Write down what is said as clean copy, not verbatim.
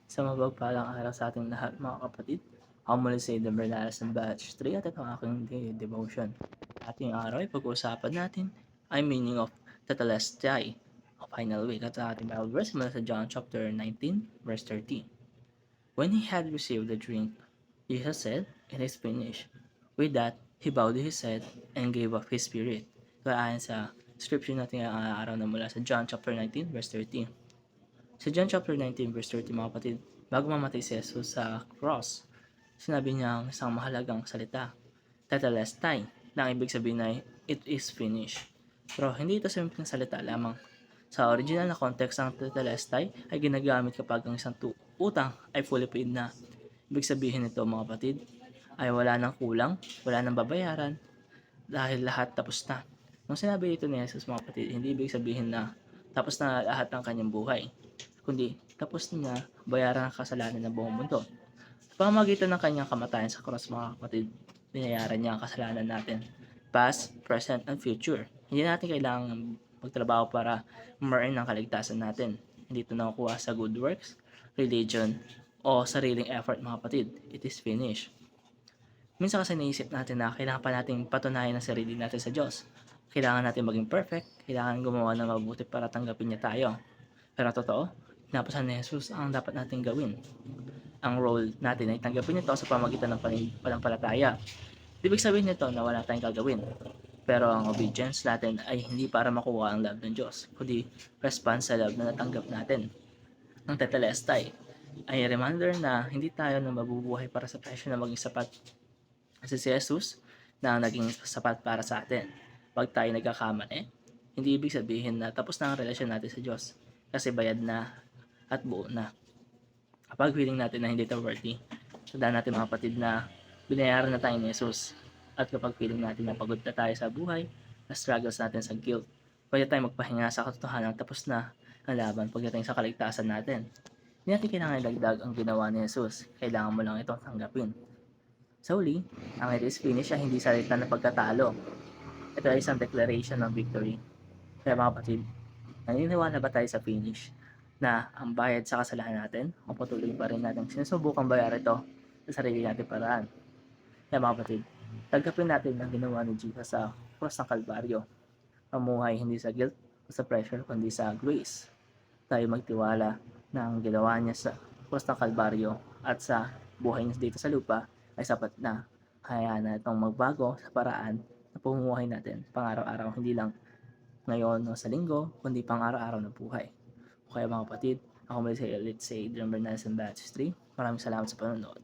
Sa mapagpalang araw sa ating lahat mga kapatid. Ako muli si Aidan Bernales ng Batch 3 at ito ang aking daily devotion. Ating araw ay pag-uusapan natin ay meaning of Tetelestai o final week at ang ating Bible verse mula sa John chapter 19 verse 13. When he had received the drink, Jesus said, "It is finished." With that, he bowed his head and gave up his spirit. Kaya ayon sa scripture natin ang araw na mula sa John chapter 19 verse 13. Sa John chapter 19 verse 30 mga kapatid, bago mamatay si Jesus sa cross, sinabi niya ang isang mahalagang salita, tetelestai, na ang ibig sabihin ay it is finished. Pero hindi ito simpleng salita lamang. Sa original na context ng tetelestai ay ginagamit kapag ang isang utang ay fully paid na. Ibig sabihin nito mga kapatid ay wala nang kulang, wala nang babayaran dahil lahat tapos na. Nung sinabi ito ni Jesus mga kapatid, hindi ibig sabihin na tapos na lahat ng kanyang buhay, kundi tapos na bayaran ang kasalanan ng buong mundo. Sa pamamagitan ng kanyang kamatayan sa cross mga kapatid, binayaran niya ang kasalanan natin, past, present, and future. Hindi natin kailangan magtrabaho para ma-earn ang kaligtasan natin. Hindi ito nakukuha sa good works, religion, o sariling effort mga kapatid. It is finished. Minsan kasi naisip natin na kailangan pa nating patunayan ang sarili natin sa Diyos. Kailangan natin maging perfect, kailangan gumawa ng mabuti para tanggapin niya tayo. Pero totoo, pinapasan ni Jesus ang dapat nating gawin. Ang role natin ay tanggapin ito sa pamagitan ng pananampalataya. Ibig sabihin nito na wala tayong gagawin. Pero ang obedience natin ay hindi para makuha ang love ng Diyos, kundi response sa love na natanggap natin. Ang tetelestai ay reminder na hindi tayo na mabubuhay para sa presyo na maging sapat. Kasi si Jesus na ang naging sapat para sa atin. Pag tayo nagkakamali, hindi ibig sabihin na tapos na ang relasyon natin sa Diyos. Kasi bayad na at buo na. Kapag feeling natin na hindi ito worthy, tandaan natin mga kapatid na binayaran na tayo ni Jesus. At kapag feeling natin na pagod na tayo sa buhay, na struggles natin sa guilt, pwede tayong magpahinga sa katotohanan tapos na ang laban pagdating sa kaligtasan natin. Hindi natin kailangan idagdag ang ginawa ni Jesus. Kailangan mo lang itong tanggapin. Sa huli, ang it is finished ay hindi salita ng pagkatalo. Ito ay isang declaration ng victory. Kaya mga kapatid, naniniwala ba tayo sa finish? Na ang bayad sa kasalanan natin o patuloy pa rin natin sinusubukang bayaran ito sa sarili natin paraan. Kaya mga kapatid, tanggapin natin ang ginawa ni Jesus sa cross ng Kalbaryo. Mamuhay hindi sa guilt o sa pressure kundi sa grace. Tayo magtiwala na ang ginawa niya sa cross ng Kalbaryo at sa buhay niya dito sa lupa ay sapat na. Kaya na itong magbago sa paraan na pamumuhay natin pang-araw-araw, hindi lang ngayon o sa linggo, kundi pang araw-araw na buhay. O kaya mga kapatid, ako muli si Elite sa Adrian Bernales ng Batch 3. Maraming salamat sa panonood.